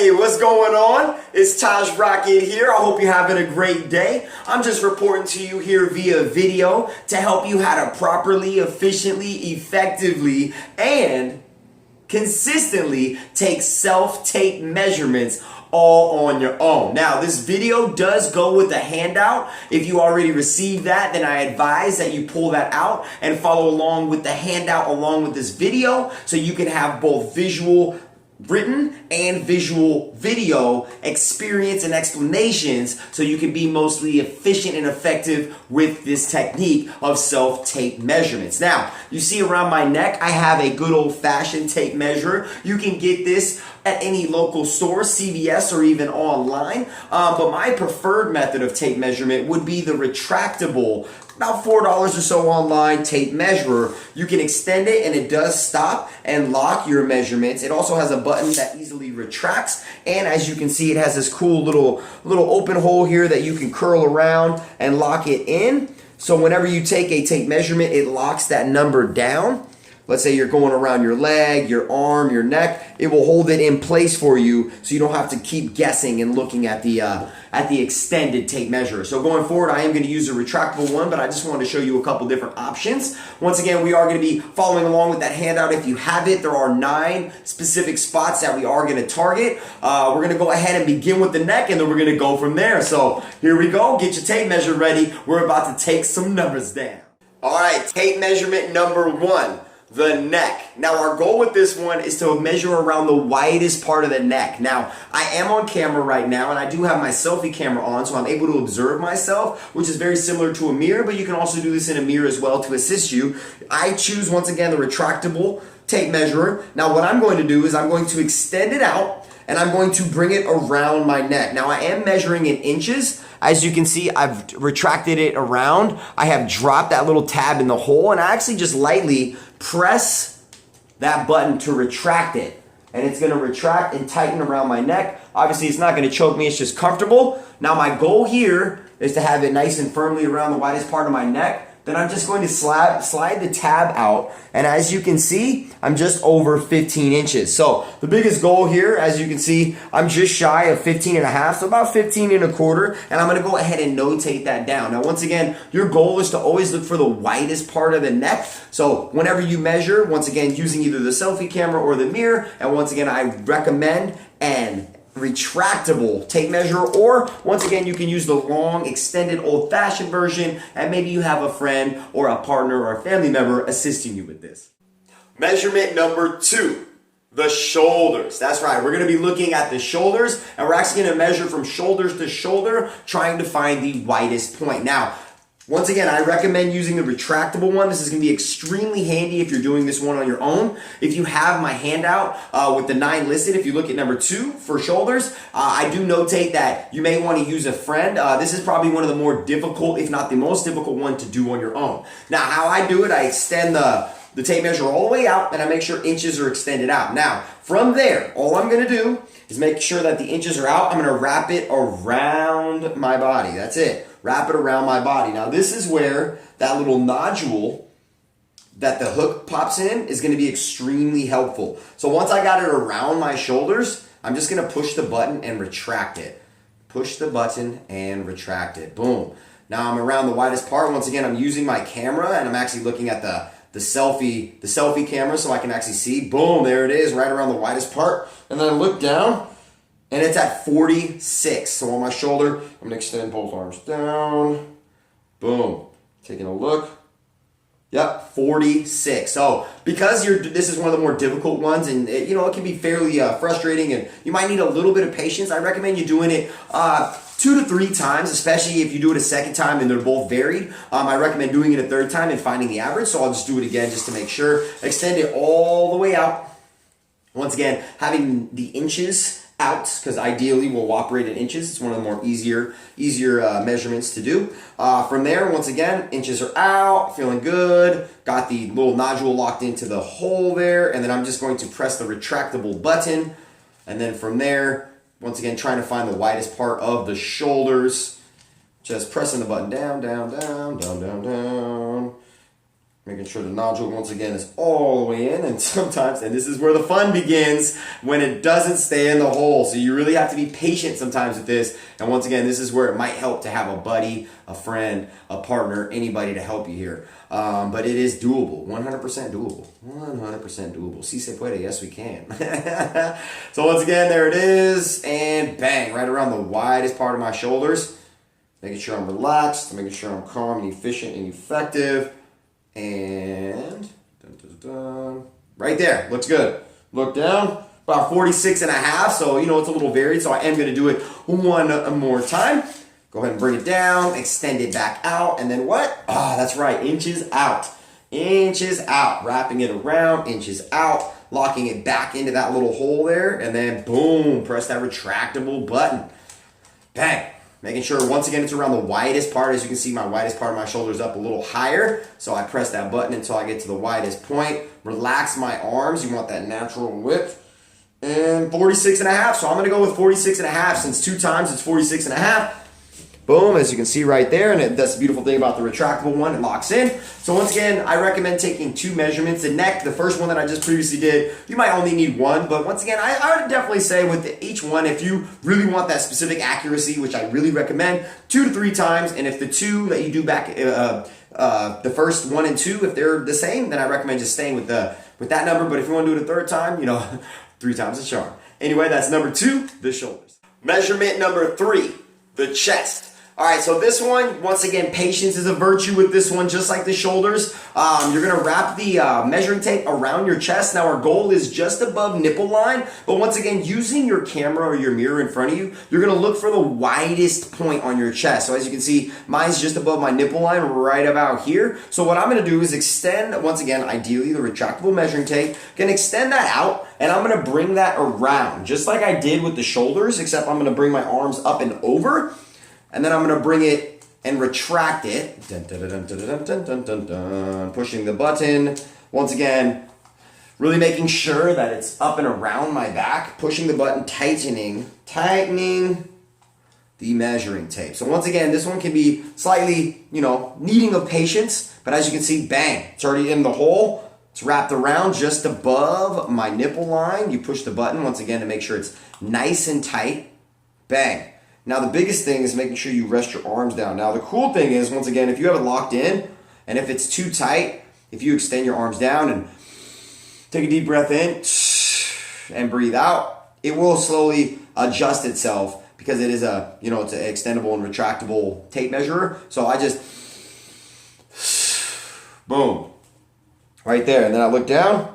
Hey, what's going on? It's Taj Rockitt here. I hope you're having a great day. I'm just reporting to you here via video to help you how to properly, efficiently, effectively, and consistently take self-tape measurements all on your own. Now, this video does go with a handout. If you already received that, then I advise that you pull that out and follow along with the handout along with this video so you can have both visual written and visual video experience and explanations so you can be mostly efficient and effective with this technique of self-tape measurements. Now, you see around my neck, I have a good old-fashioned tape measure. You can get this at any local store, CVS, or even online. But my preferred method of tape measurement would be the retractable, about $4 or so online tape measurer. You can extend it and it does stop and lock your measurements. It also has a button that easily retracts, and as you can see, it has this cool little open hole here that you can curl around and lock it in. So whenever you take a tape measurement, it locks that number down. Let's say you're going around your leg, your arm, your neck, it will hold it in place for you so you don't have to keep guessing and looking at the extended tape measure. So going forward, I am going to use a retractable one, but I just wanted to show you a couple different options. Once again, we are going to be following along with that handout. If you have it, there are 9 specific spots that we are going to target. We're going to go ahead and begin with the neck, and then we're going to go from there. So here we go. Get your tape measure ready. We're about to take some numbers down. All right, tape measurement number 1. The neck. Now our goal with this one is to measure around the widest part of the neck. Now I am on camera right now and I do have my selfie camera on, so I'm able to observe myself, which is very similar to a mirror, but you can also do this in a mirror as well to assist you. I choose once again the retractable tape measurer. Now what I'm going to do is I'm going to extend it out and I'm going to bring it around my neck. Now I am measuring in inches. As you can see, I've retracted it around. I have dropped that little tab in the hole and I actually just lightly press that button to retract it. And it's gonna retract and tighten around my neck. Obviously, it's not gonna choke me, it's just comfortable. Now my goal here is to have it nice and firmly around the widest part of my neck. Then I'm just going to slide the tab out, and as you can see, I'm just over 15 inches. So the biggest goal here, as you can see, I'm just shy of 15 and a half, so about 15 and a quarter, and I'm gonna go ahead and notate that down. Now once again, your goal is to always look for the widest part of the neck. So whenever you measure, once again, using either the selfie camera or the mirror, and once again, I recommend an retractable tape measure, or once again you can use the long extended old-fashioned version, and maybe you have a friend or a partner or a family member assisting you with this. Measurement number 2, the shoulders. That's right, we're going to be looking at the shoulders, and we're actually going to measure from shoulders to shoulder, trying to find the widest point. Now once again, I recommend using the retractable one. This is going to be extremely handy if you're doing this one on your own. If you have my handout with the 9 listed, if you look at number 2 for shoulders, I do notate that you may want to use a friend. This is probably one of the more difficult, if not the most difficult one to do on your own. Now, how I do it, I extend the tape measure all the way out, and I make sure inches are extended out. Now, from there, all I'm going to do is make sure that the inches are out. I'm going to wrap it around my body. That's it. Wrap it around my body. Now this is where that little nodule that the hook pops in is going to be extremely helpful. So once I got it around my shoulders, I'm just going to push the button and retract it. Push the button and retract it. Boom. Now I'm around the widest part. Once again, I'm using my camera and I'm actually looking at the selfie camera so I can actually see. Boom, there it is, right around the widest part. And then I look down, and it's at 46. So on my shoulder, I'm gonna extend both arms down. Boom. Taking a look. Yep, 46. So because this is one of the more difficult ones, and it can be fairly frustrating, and you might need a little bit of patience. I recommend you doing it 2 to 3 times, especially if you do it a second time and they're both varied. I recommend doing it a third time and finding the average. So I'll just do it again just to make sure. Extend it all the way out. Once again, having the inches out, because ideally we'll operate in inches. It's one of the more easier measurements to do. From there, once again, inches are out, feeling good. Got the little nodule locked into the hole there, and then I'm just going to press the retractable button. And then from there, once again, trying to find the widest part of the shoulders. Just pressing the button down, down, down, down, down, down. Making sure the nodule, once again, is all the way in. And sometimes, and this is where the fun begins, when it doesn't stay in the hole. So you really have to be patient sometimes with this. And once again, this is where it might help to have a buddy, a friend, a partner, anybody to help you here. But it is doable. 100% doable. 100% doable. Si se puede. Yes, we can. So once again, there it is. And bang, right around the widest part of my shoulders. Making sure I'm relaxed. Making sure I'm calm and efficient and effective. And right there, looks good. Look down, about 46.5, so you know it's a little varied, so I am going to do it one more time. Go ahead and bring it down, extend it back out, and then what? That's right, inches out. Inches out, wrapping it around, inches out, locking it back into that little hole there, and then boom, press that retractable button. Bang. Making sure, once again, it's around the widest part. As you can see, my widest part of my shoulder is up a little higher. So I press that button until I get to the widest point. Relax my arms. You want that natural width. And 46.5. So I'm going to go with 46.5. Since 2 times it's 46.5. Boom, as you can see right there. And that's the beautiful thing about the retractable one. It locks in. So once again, I recommend taking 2 measurements. The neck, the first one that I just previously did, you might only need 1. But once again, I would definitely say with each one, if you really want that specific accuracy, which I really recommend, 2 to 3 times. And if the 2 that you do back, the first 1 and 2, if they're the same, then I recommend just staying with that number. But if you want to do it a third time, 3 times the charm. Anyway, that's number 2, the shoulders. Measurement number 3, the chest. All right, so this one, once again, patience is a virtue with this one, just like the shoulders. You're gonna wrap the measuring tape around your chest. Now our goal is just above nipple line, but once again, using your camera or your mirror in front of you, you're gonna look for the widest point on your chest. So as you can see, mine's just above my nipple line, right about here. So what I'm gonna do is extend, once again, ideally the retractable measuring tape, gonna extend that out, and I'm gonna bring that around, just like I did with the shoulders, except I'm gonna bring my arms up and over. And then I'm going to bring it and retract it. Dun, dun, dun, dun, dun, dun, dun, dun, dun. Pushing the button. Once again, really making sure that it's up and around my back. Pushing the button, tightening the measuring tape. So once again, this one can be slightly, needing of patience. But as you can see, bang, it's already in the hole. It's wrapped around just above my nipple line. You push the button once again to make sure it's nice and tight. Bang. Now the biggest thing is making sure you rest your arms down. Now the cool thing is, once again, if you have it locked in, and if it's too tight, if you extend your arms down and take a deep breath in and breathe out, it will slowly adjust itself because it is it's an extendable and retractable tape measure. So I just, boom, right there. And then I look down,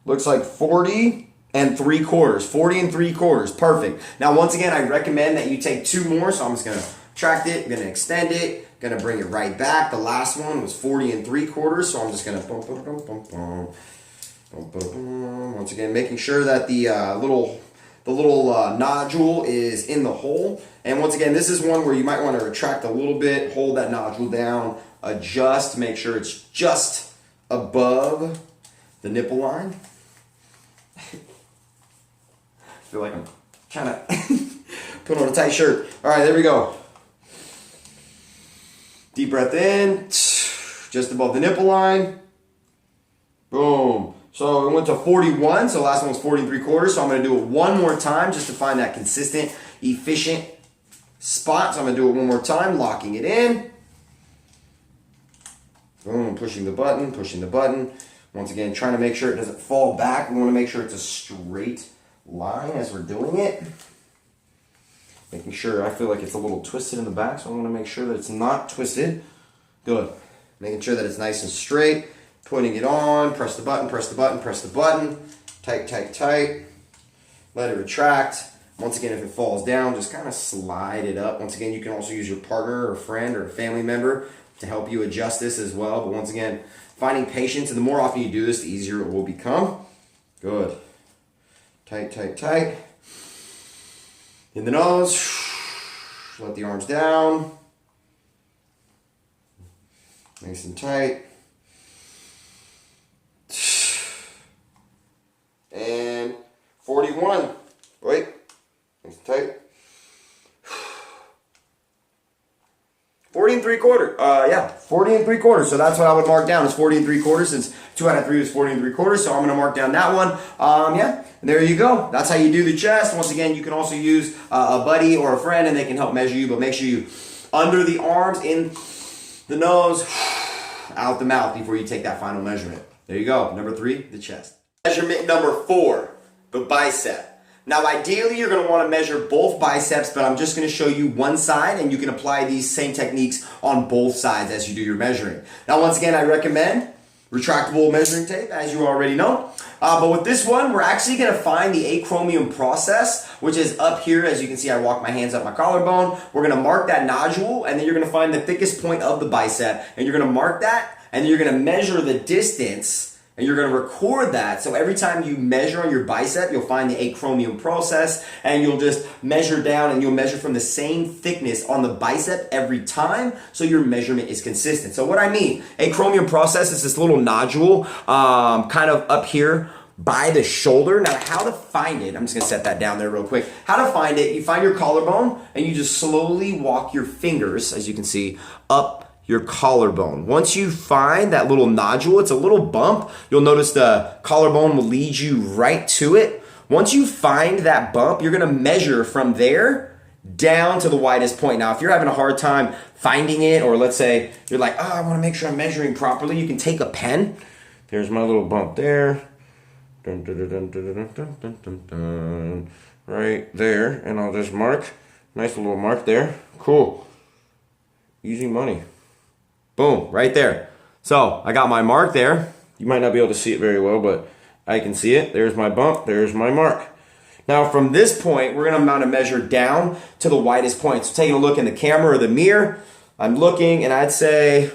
looks like 40 and 3/4, 40 and 3/4, perfect. Now, once again, I recommend that you take 2 more, so I'm just gonna tract it, gonna extend it, gonna bring it right back. The last one was 40 and 3/4, so I'm just gonna boom, boom, boom, boom, boom, boom, boom, boom. Once again, making sure that the little nodule is in the hole. And once again, this is one where you might want to retract a little bit, hold that nodule down, adjust, make sure it's just above the nipple line. I feel like I'm trying to put on a tight shirt. All right, there we go. Deep breath in, just above the nipple line. Boom. So it went to 41, so last one was 40 and 3/4. So I'm gonna do it one more time just to find that consistent, efficient spot. So I'm gonna do it one more time, locking it in. Boom, pushing the button, pushing the button. Once again, trying to make sure it doesn't fall back. We wanna make sure it's a straight line as we're doing it. Making sure, I feel like it's a little twisted in the back, so I want to make sure that it's not twisted. Good. Making sure that it's nice and straight. Putting it on, press the button, press the button, press the button. Tight, tight, tight. Let it retract. Once again, if it falls down, just kind of slide it up. Once again, you can also use your partner or friend or a family member to help you adjust this as well. But once again, finding patience, and the more often you do this, the easier it will become. Good. Tight, tight, tight. In the nose. Let the arms down. Nice and tight. And 41. Wait. Nice and tight. 40 and 3/4. Yeah. 40 and 3/4. So that's what I would mark down is 40 and 3/4 since 2 out of 3 is 40 and 3/4. So I'm going to mark down that one. Yeah, there you go. That's how you do the chest. Once again, you can also use a buddy or a friend and they can help measure you, but make sure you under the arms, in the nose, out the mouth before you take that final measurement. There you go. Number 3, the chest. Measurement number 4, the bicep. Now, ideally, you're going to want to measure both biceps, but I'm just going to show you one side, and you can apply these same techniques on both sides as you do your measuring. Now, once again, I recommend retractable measuring tape, as you already know. But with this one, we're actually going to find the acromion process, which is up here. As you can see, I walk my hands up my collarbone. We're going to mark that nodule, and then you're going to find the thickest point of the bicep, and you're going to mark that, and then you're going to measure the distance, and you're going to record that. So every time you measure on your bicep, you'll find the acromion process, and you'll just measure down, and you'll measure from the same thickness on the bicep every time, so your measurement is consistent. So what I mean, acromion process is this little nodule kind of up here by the shoulder. Now, how to find it, I'm just going to set that down there real quick. How to find it, you find your collarbone, and you just slowly walk your fingers, as you can see, up your collarbone. Once you find that little nodule, it's a little bump. You'll notice the collarbone will lead you right to it. Once you find that bump, you're gonna measure from there down to the widest point. Now, if you're having a hard time finding it, or let's say you're like, oh, I wanna make sure I'm measuring properly, you can take a pen. There's my little bump there. Dun, dun, dun, dun, dun, dun, dun, dun, dun. Right there, and I'll just mark. Nice little mark there. Cool. Easy money. Boom, right there. So I got my mark there. You might not be able to see it very well, but I can see it. There's my bump, there's my mark. Now from this point, we're gonna measure down to the widest point. So taking a look in the camera or the mirror, I'm looking and I'd say,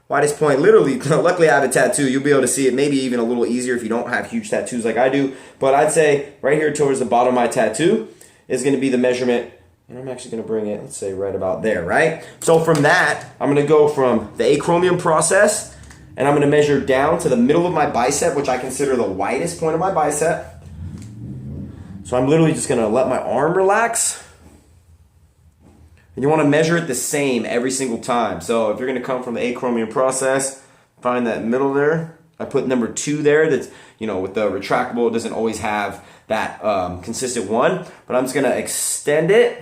widest point, literally, luckily I have a tattoo. You'll be able to see it maybe even a little easier if you don't have huge tattoos like I do. But I'd say right here towards the bottom of my tattoo is gonna be the measurement. And I'm actually going to bring it, let's say, right about there, right? So from that, I'm going to go from the acromion process, and I'm going to measure down to the middle of my bicep, which I consider the widest point of my bicep. So I'm literally just going to let my arm relax. And you want to measure it the same every single time. So if you're going to come from the acromion process, find that middle there. I put number 2 there. That's, you know, with the retractable, it doesn't always have that consistent one. But I'm just going to extend it.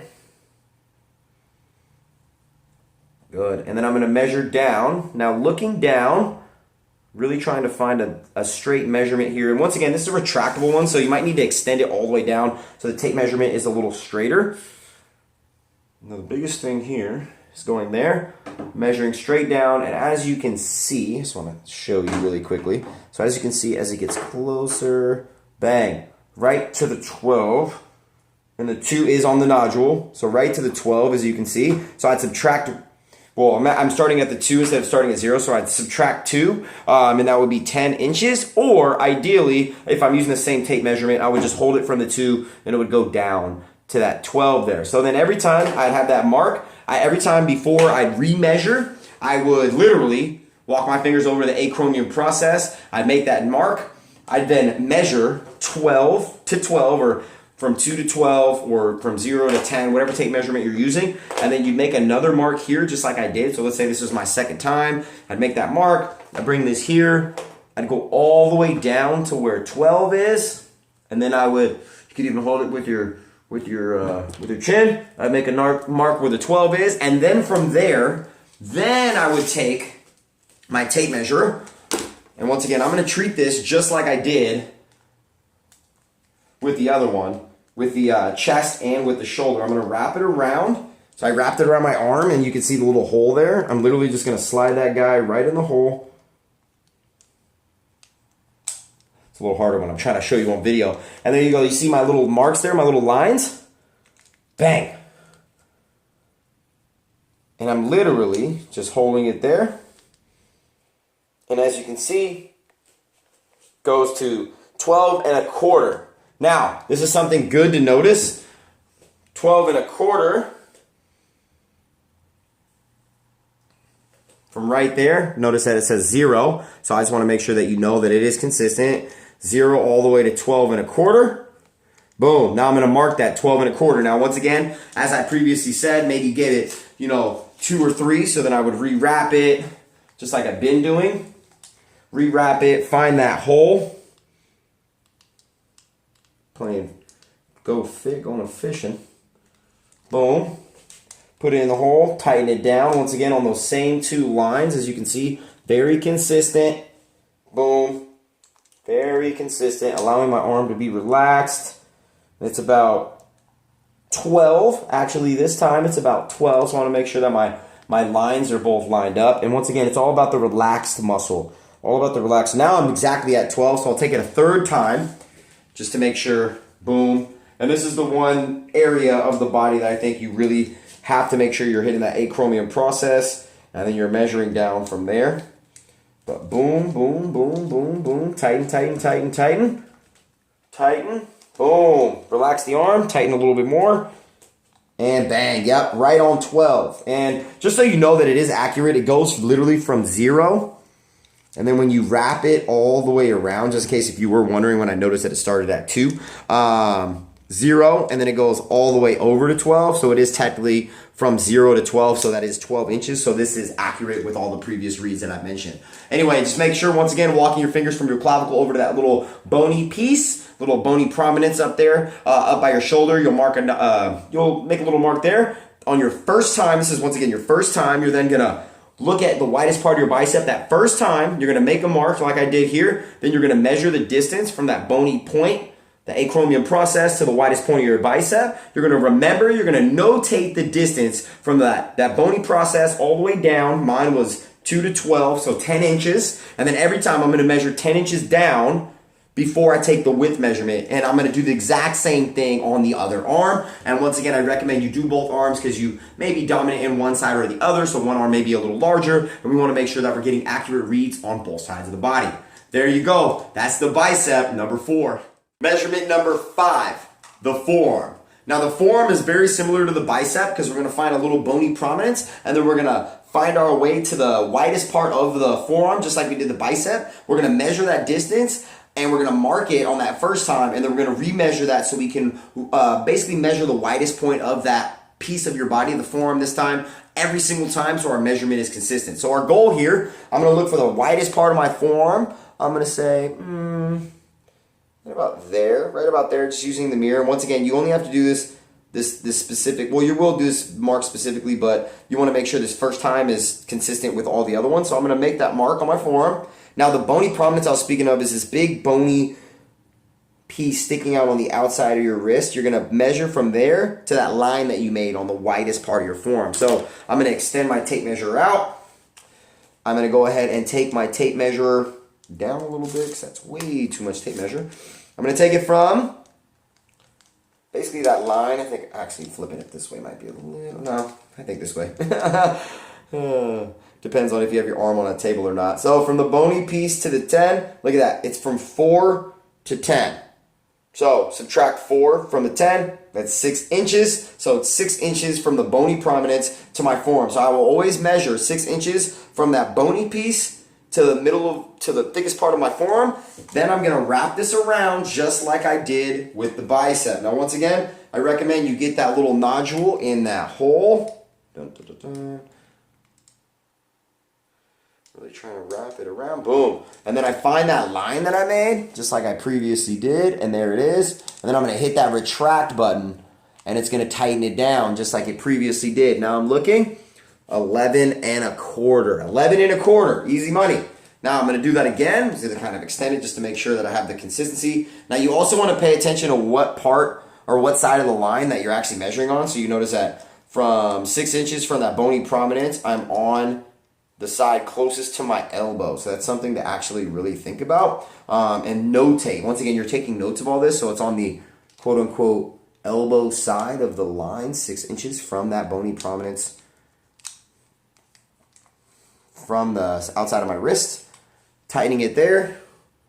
Good, and then I'm gonna measure down. Now looking down, really trying to find a straight measurement here. And once again, this is a retractable one, so you might need to extend it all the way down so the tape measurement is a little straighter. Now the biggest thing here is going there, measuring straight down, and as you can see, I just wanna show you really quickly. So as you can see, as it gets closer, bang, right to the 12, and the 2 is on the nodule, so right to the 12 as you can see. So I'd subtract, well, I'm starting at the 2 instead of starting at 0, so I'd subtract 2, and that would be 10 inches. Or ideally, if I'm using the same tape measurement, I would just hold it from the 2, and it would go down to that 12 there. So then every time I'd have that mark, every time before I'd remeasure, I would literally walk my fingers over the acromion process. I'd make that mark. I'd then measure 12 to 12, or from 2 to 12, or from 0 to 10, whatever tape measurement you're using. And then you make another mark here, just like I did. So let's say this is my second time. I'd make that mark. I'd bring this here. I'd go all the way down to where 12 is. And then I would, you could even hold it with your chin. I'd make a mark where the 12 is. And then from there, then I would take my tape measure. And once again, I'm going to treat this just like I did with the other one, with the chest and with the shoulder. I'm going to wrap it around. So I wrapped it around my arm, and you can see the little hole there. I'm literally just going to slide that guy right in the hole. It's a little harder when I'm trying to show you on video. And there you go. You see my little marks there, my little lines? Bang. And I'm literally just holding it there. And as you can see, goes to 12 1/4. Now, this is something good to notice. 12 1/4. From right there, notice that it says 0. So I just want to make sure that you know that it is consistent. 0 all the way to 12 1/4. Boom. Now I'm going to mark that 12 1/4. Now, once again, as I previously said, maybe get it, 2 or 3. So then I would rewrap it just like I've been doing. Rewrap it, find that hole. Going fishing. Boom. Put it in the hole, tighten it down. Once again on those same 2 lines, as you can see, very consistent. Boom. Very consistent, allowing my arm to be relaxed. It's about 12. Actually, this time it's about 12. So I want to make sure that my lines are both lined up. And once again, it's all about the relaxed muscle. All about the relaxed. Now I'm exactly at 12, so I'll take it a 3rd time just to make sure. Boom. And this is the one area of the body that I think you really have to make sure you're hitting that acromion process. And then you're measuring down from there. But boom, boom, boom, boom, boom. Tighten, tighten, tighten, tighten. Tighten. Boom. Relax the arm. Tighten a little bit more. And bang. Yep. Right on 12. And just so you know that it is accurate, it goes literally from 0. And then when you wrap it all the way around, just in case if you were wondering when I noticed that it started at 2, 0, and then it goes all the way over to 12. So it is technically from 0 to 12, so that is 12 inches. So this is accurate with all the previous reads that I mentioned. Anyway, just make sure, once again, walking your fingers from your clavicle over to that little bony piece, little bony prominence up there, up by your shoulder. You'll make a little mark there. On your first time, this is once again your first time, you're then gonna look at the widest part of your bicep. That first time, you're gonna make a mark like I did here. Then you're gonna measure the distance from that bony point, the acromion process, to the widest point of your bicep. You're gonna remember, you're gonna notate the distance from that bony process all the way down. Mine was 2 to 12, so 10 inches. And then every time I'm gonna measure 10 inches down before I take the width measurement. And I'm gonna do the exact same thing on the other arm. And once again, I recommend you do both arms because you may be dominant in one side or the other, so one arm may be a little larger, and we wanna make sure that we're getting accurate reads on both sides of the body. There you go, that's the bicep, number 4. Measurement number 5, the forearm. Now the forearm is very similar to the bicep because we're gonna find a little bony prominence, and then we're gonna find our way to the widest part of the forearm, just like we did the bicep. We're gonna measure that distance, and we're gonna mark it on that first time, and then we're gonna remeasure that so we can basically measure the widest point of that piece of your body, the forearm this time, every single time, so our measurement is consistent. So our goal here, I'm gonna look for the widest part of my forearm. I'm gonna say, right about there, just using the mirror. And once again, you only have to do this specific, well, you will do this mark specifically, but you wanna make sure this first time is consistent with all the other ones. So I'm gonna make that mark on my forearm. Now the bony prominence I was speaking of is this big bony piece sticking out on the outside of your wrist. You're gonna measure from there to that line that you made on the widest part of your forearm. So I'm gonna extend my tape measure out. I'm gonna go ahead and take my tape measure down a little bit because that's way too much tape measure. I'm gonna take it from basically that line. I think actually flipping it this way might be a little, no, I think this way. Depends on if you have your arm on a table or not. So from the bony piece to the 10, look at that. It's from 4 to 10. So subtract 4 from the 10, that's 6 inches. So it's 6 inches from the bony prominence to my forearm. So I will always measure 6 inches from that bony piece to the thickest part of my forearm. Then I'm gonna wrap this around just like I did with the bicep. Now once again, I recommend you get that little nodule in that hole. Dun, dun, dun, dun. Really trying to wrap it around, boom. And then I find that line that I made, just like I previously did, and there it is. And then I'm gonna hit that retract button, and it's gonna tighten it down just like it previously did. Now I'm looking, 11 1/4. 11 1/4, easy money. Now I'm gonna do that again, just to kind of extend it just to make sure that I have the consistency. Now you also wanna pay attention to what part or what side of the line that you're actually measuring on. So you notice that from 6 inches from that bony prominence, I'm on the side closest to my elbow. So that's something to actually really think about and notate. Once again, you're taking notes of all this, so it's on the quote unquote elbow side of the line, 6 inches from that bony prominence from the outside of my wrist. Tightening it there,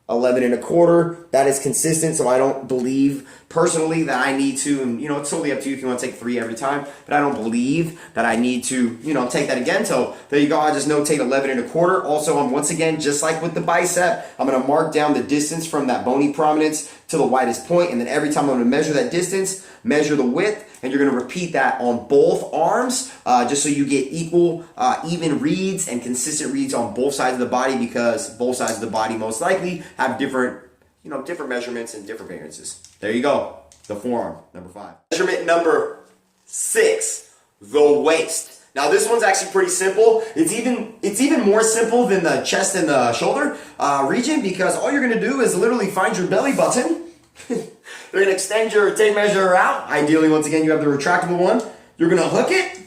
11 1/4. That is consistent, so I don't believe personally that I need to, and it's totally up to you if you want to take 3 every time, but I don't believe that I need to, take that again. So there you go, I just notate 11 1/4. Also, once again, just like with the bicep, I'm gonna mark down the distance from that bony prominence to the widest point, and then every time I'm going to measure that distance, measure the width, and you're going to repeat that on both arms, just so you get equal, even reads and consistent reads on both sides of the body, because both sides of the body most likely have different, different measurements and different variances. There you go, the forearm, number 5. Measurement number 6, the waist. Now this one's actually pretty simple. It's even more simple than the chest and the shoulder region, because all you're gonna do is literally find your belly button. You're gonna extend your tape measure out. Ideally, once again, you have the retractable one. You're gonna hook it.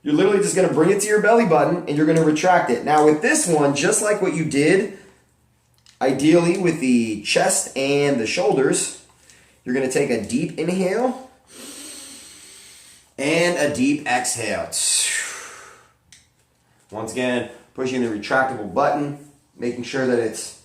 You're literally just gonna bring it to your belly button and you're gonna retract it. Now with this one, just like what you did, ideally with the chest and the shoulders, you're gonna take a deep inhale and a deep exhale. Once again, pushing the retractable button, making sure that it's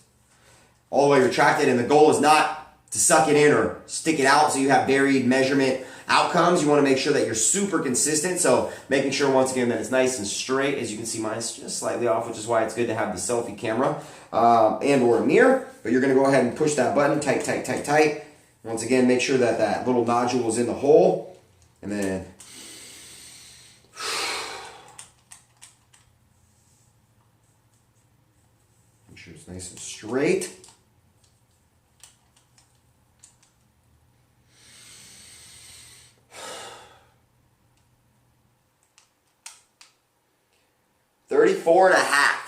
all the way retracted, and the goal is not to suck it in or stick it out so you have varied measurement outcomes. You want to make sure that you're super consistent, so making sure once again that it's nice and straight. As you can see, mine's just slightly off, which is why it's good to have the selfie camera and or a mirror. But you're going to go ahead and push that button tight, tight, tight, tight. Once again, make sure that that little nodule is in the hole, and then make sure it's nice and straight.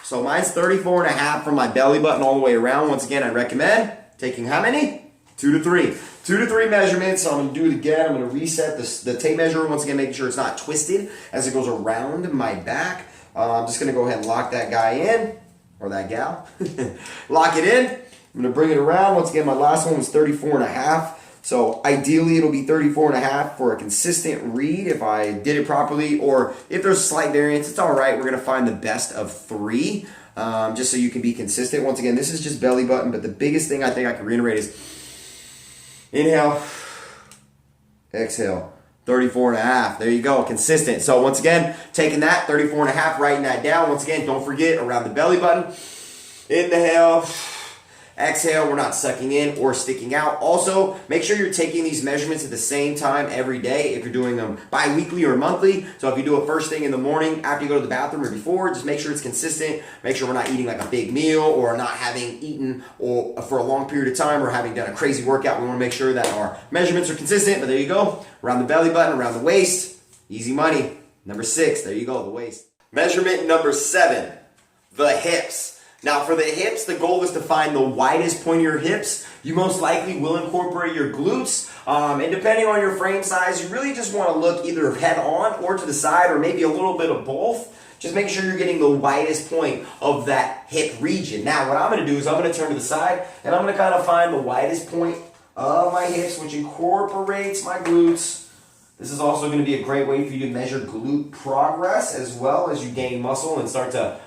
So mine's 34.5 from my belly button all the way around. Once again, I recommend taking how many? 2 to 3. 2 to 3 measurements. So I'm going to do it again. I'm going to reset the tape measure once again, making sure it's not twisted as it goes around my back. I'm just going to go ahead and lock that guy in, or that gal. Lock it in. I'm going to bring it around. Once again, my last one was 34.5. So ideally, it'll be 34.5 for a consistent read if I did it properly, or if there's slight variance, it's all right. We're going to find the best of 3, just so you can be consistent. Once again, this is just belly button, but the biggest thing I think I can reiterate is inhale, exhale, 34.5. There you go, consistent. So once again, taking that, 34.5, writing that down. Once again, don't forget around the belly button, inhale, exhale, we're not sucking in or sticking out. Also, make sure you're taking these measurements at the same time every day if you're doing them bi-weekly or monthly. So if you do it first thing in the morning after you go to the bathroom or before, just make sure it's consistent. Make sure we're not eating like a big meal or not having eaten or for a long period of time or having done a crazy workout. We want to make sure that our measurements are consistent. But there you go. Around the belly button, around the waist. Easy money. Number 6, there you go, the waist. Measurement number 7, the hips. Now for the hips, the goal is to find the widest point of your hips. You most likely will incorporate your glutes. And depending on your frame size, you really just want to look either head on or to the side, or maybe a little bit of both. Just make sure you're getting the widest point of that hip region. Now what I'm going to do is I'm going to turn to the side and I'm going to kind of find the widest point of my hips, which incorporates my glutes. This is also going to be a great way for you to measure glute progress as well as you gain muscle and start to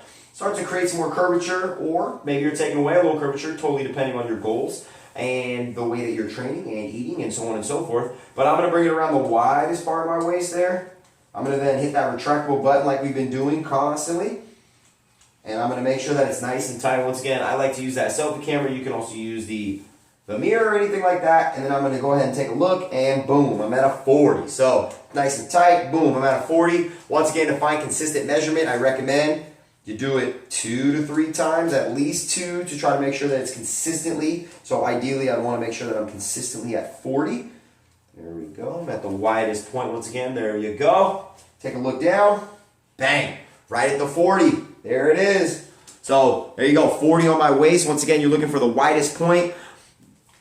create some more curvature, or maybe you're taking away a little curvature, totally depending on your goals and the way that you're training and eating and so on and so forth. But I'm going to bring it around the widest part of my waist there. I'm going to then hit that retractable button like we've been doing constantly. And I'm going to make sure that it's nice and tight. Once again, I like to use that selfie camera. You can also use the mirror or anything like that. And then I'm going to go ahead and take a look, and boom, I'm at a 40. So nice and tight, boom, I'm at a 40. Once again, to find consistent measurement, I recommend you do it 2 to 3 times, at least 2, to try to make sure that it's consistently. So ideally, I want to make sure that I'm consistently at 40. There we go. I'm at the widest point once again. There you go. Take a look down. Bang. Right at the 40. There it is. So there you go. 40 on my waist. Once again, you're looking for the widest point.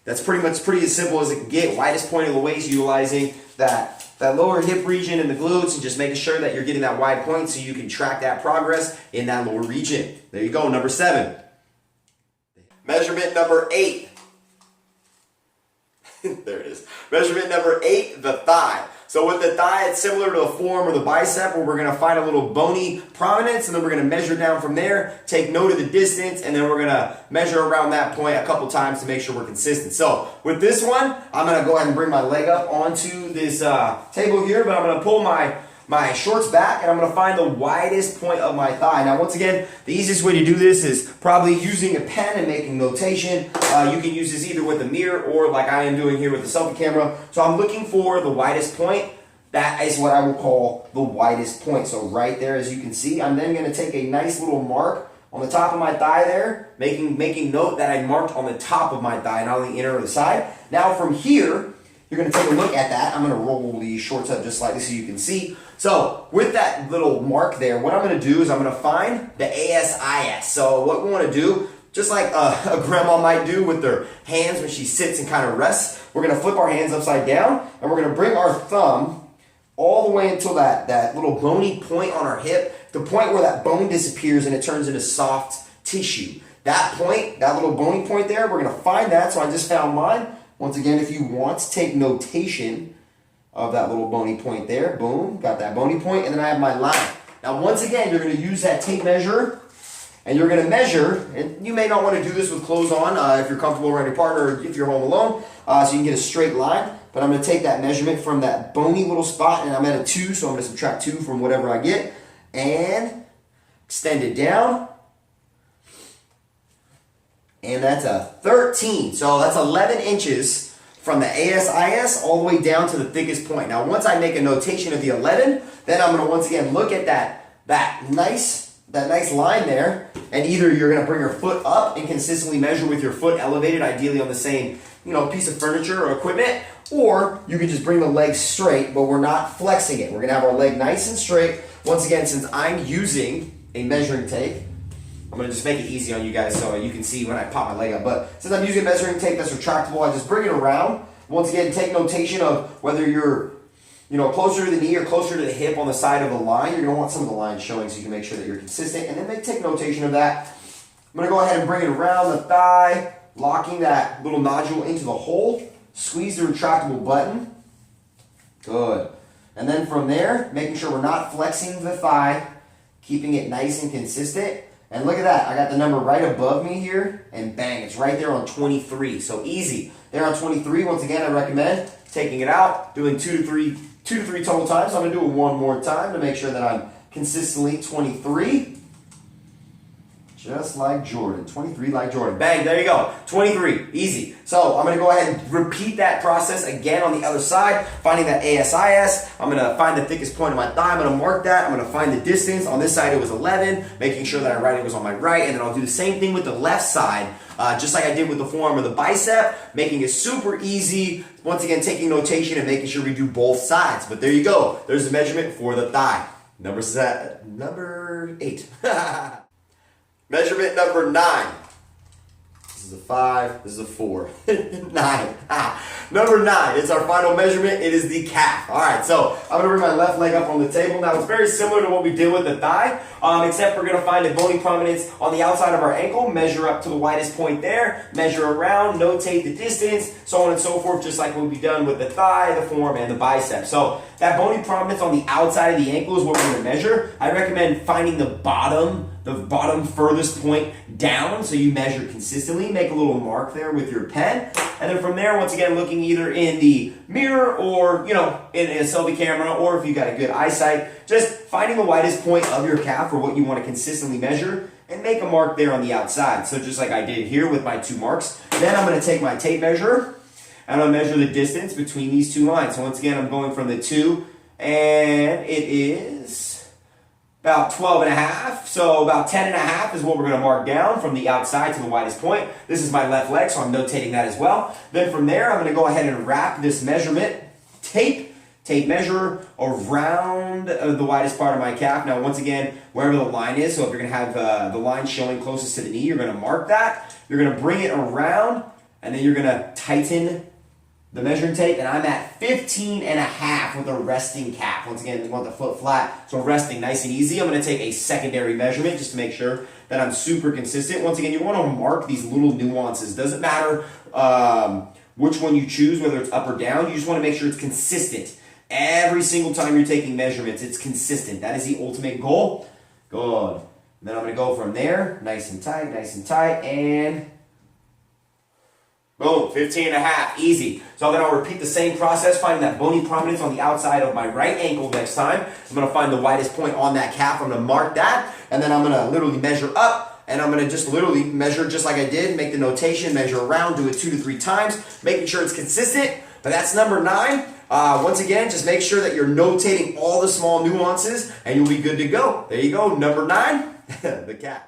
That's pretty as simple as it can get. Widest point of the waist, utilizing that lower hip region and the glutes, and just making sure that you're getting that wide point so you can track that progress in that lower region. There you go, number 7. Measurement number 8. There it is. Measurement number 8, the thigh. So with the thigh, it's similar to the forearm or the bicep, where we're going to find a little bony prominence, and then we're going to measure down from there, take note of the distance, and then we're going to measure around that point a couple times to make sure we're consistent. So with this one, I'm going to go ahead and bring my leg up onto this table here, but I'm going to pull my my shorts back, and I'm going to find the widest point of my thigh. Now, once again, the easiest way to do this is probably using a pen and making notation. You can use this either with a mirror or like I am doing here with the selfie camera. So I'm looking for the widest point. That is what I will call the widest point. So right there, as you can see, I'm then going to take a nice little mark on the top of my thigh there, making note that I marked on the top of my thigh, not on the inner or the side. Now from here, you're going to take a look at that. I'm going to roll these shorts up just slightly so you can see. So with that little mark there, what I'm going to do is I'm going to find the ASIS. So what we want to do, just like a grandma might do with their hands when she sits and kind of rests, we're going to flip our hands upside down, and we're going to bring our thumb all the way until that little bony point on our hip, the point where that bone disappears and it turns into soft tissue. That point, that little bony point there, we're going to find that. So I just found mine. Once again, if you want to take notation of that little bony point there, boom, got that bony point, and then I have my line. Now, once again, you're going to use that tape measure, and you're going to measure, and you may not want to do this with clothes on if you're comfortable around your partner or if you're home alone, so you can get a straight line. But I'm going to take that measurement from that bony little spot, and I'm at a 2, so I'm going to subtract 2 from whatever I get, and extend it down. And that's a 13. So that's 11 inches from the ASIS all the way down to the thickest point. Now, once I make a notation of the 11, then I'm going to once again look at that nice line there, and either you're going to bring your foot up and consistently measure with your foot elevated, ideally on the same piece of furniture or equipment, or you can just bring the leg straight, but we're not flexing it. We're going to have our leg nice and straight. Once again, since I'm using a measuring tape, I'm going to just make it easy on you guys so you can see when I pop my leg up. But since I'm using measuring tape that's retractable, I just bring it around. Once again, take notation of whether you're closer to the knee or closer to the hip on the side of the line. You're going to want some of the lines showing so you can make sure that you're consistent. And then take notation of that. I'm going to go ahead and bring it around the thigh, locking that little nodule into the hole. Squeeze the retractable button. Good. And then from there, making sure we're not flexing the thigh, keeping it nice and consistent. And look at that. I got the number right above me here, and bang, it's right there on 23. So easy. There on 23, once again, I recommend taking it out, doing 2 to 3 total times. So I'm going to do it one more time to make sure that I'm consistently 23. Just like Jordan. 23 like Jordan. Bang, there you go. 23. Easy. So I'm going to go ahead and repeat that process again on the other side, finding that ASIS. I'm going to find the thickest point of my thigh. I'm going to mark that. I'm going to find the distance. On this side, it was 11, making sure that it was on my right. And then I'll do the same thing with the left side, just like I did with the forearm or the bicep, making it super easy. Once again, taking notation and making sure we do both sides. But there you go. There's the measurement for the thigh. Number 8. Measurement number 9. This is a 5. This is a 4. 9. Number 9 is our final measurement. It is the calf. All right, so I'm going to bring my left leg up on the table. Now, it's very similar to what we did with the thigh, except we're going to find a bony prominence on the outside of our ankle, measure up to the widest point there, measure around, notate the distance, so on and so forth, just like what we've done with the thigh, the forearm, and the bicep. So that bony prominence on the outside of the ankle is what we're going to measure. I recommend finding the bottom furthest point down, so you measure consistently. Make a little mark there with your pen, and then from there, once again, looking either in the mirror or in a selfie camera, or if you got a good eyesight, just finding the widest point of your calf for what you want to consistently measure, and make a mark there on the outside. So just like I did here with my 2 marks. Then I'm going to take my tape measure, and I'll measure the distance between these 2 lines. So once again, I'm going from the 2, and it is about 12.5, so about 10.5 is what we're going to mark down from the outside to the widest point. This is my left leg, so I'm notating that as well. Then from there, I'm going to go ahead and wrap this measurement tape measure around the widest part of my calf. Now, once again, wherever the line is, so if you're going to have the line showing closest to the knee, you're going to mark that. You're going to bring it around, and then you're going to tighten the measuring tape, and I'm at 15.5 with a resting calf. Once again, we want the foot flat, so resting nice and easy. I'm going to take a secondary measurement just to make sure that I'm super consistent. Once again, you want to mark these little nuances. Doesn't matter which one you choose, whether it's up or down. You just want to make sure it's consistent. Every single time you're taking measurements, it's consistent. That is the ultimate goal. Good. And then I'm going to go from there, nice and tight, and Boom, 15.5, easy. So then I'll repeat the same process, finding that bony prominence on the outside of my right ankle next time. I'm gonna find the widest point on that calf, I'm gonna mark that, and then I'm gonna literally measure up, and I'm gonna just literally measure just like I did, make the notation, measure around, do it 2 to 3 times, making sure it's consistent. But that's number 9. Once again, just make sure that you're notating all the small nuances, and you'll be good to go. There you go, number 9, the calf.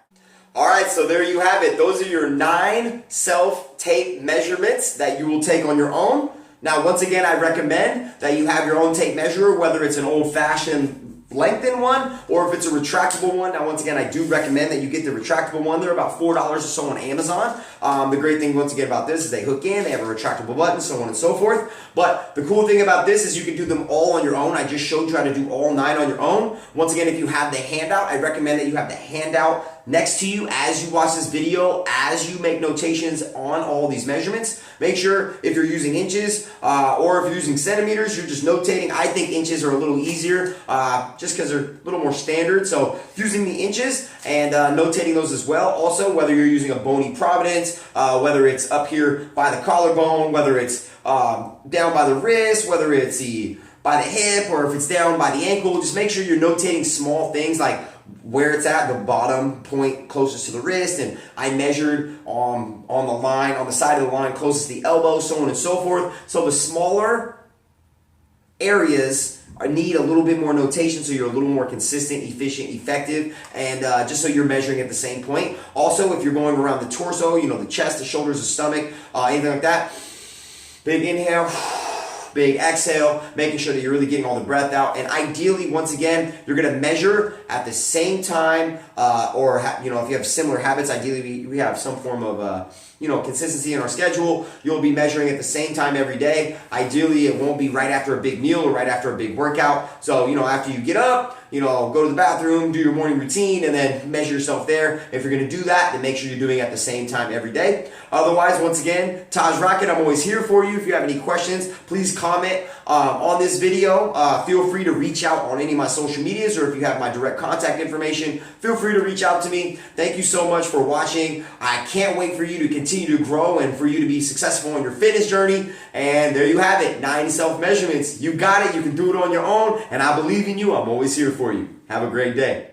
All right, so there you have it. Those are your 9 self-tape measurements that you will take on your own. Now, once again, I recommend that you have your own tape measurer, whether it's an old-fashioned lengthened one or if it's a retractable one. Now, once again, I do recommend that you get the retractable one. They're about $4 or so on Amazon. The great thing, once again, about this is they hook in, they have a retractable button, so on and so forth. But the cool thing about this is you can do them all on your own. I just showed you how to do all 9 on your own. Once again, if you have the handout, I recommend that you have the handout next to you as you watch this video, as you make notations on all these measurements. Make sure if you're using inches or if you're using centimeters, you're just notating. I think inches are a little easier just because they're a little more standard. So using the inches and notating those as well. Also, whether you're using a bony providence, whether it's up here by the collarbone, whether it's down by the wrist, whether it's by the hip, or if it's down by the ankle, just make sure you're notating small things like where it's at, the bottom point closest to the wrist, and I measured on the line, on the side of the line closest to the elbow, so on and so forth. So the smaller areas need a little bit more notation so you're a little more consistent, efficient, effective, and just so you're measuring at the same point. Also, if you're going around the torso, you know, the chest, the shoulders, the stomach, anything like that, big inhale, big exhale, making sure that you're really getting all the breath out. And ideally, once again, you're going to measure at the same time, or you know, if you have similar habits, ideally we have some form of you know, consistency in our schedule. You'll be measuring at the same time every day. Ideally, it won't be right after a big meal or right after a big workout. So, you know, after you get up, you know, go to the bathroom, do your morning routine, and then measure yourself there. If you're going to do that, then make sure you're doing it at the same time every day. Otherwise, once again, Taj Rockitt, I'm always here for you. If you have any questions, please comment on this video. Feel free to reach out on any of my social medias, or if you have my direct contact information, feel free to reach out to me. Thank you so much for watching. I can't wait for you to continue to grow and for you to be successful in your fitness journey. And there you have it, 9 self-measurements. You got it. You can do it on your own, and I believe in you. I'm always here for you. Have a great day.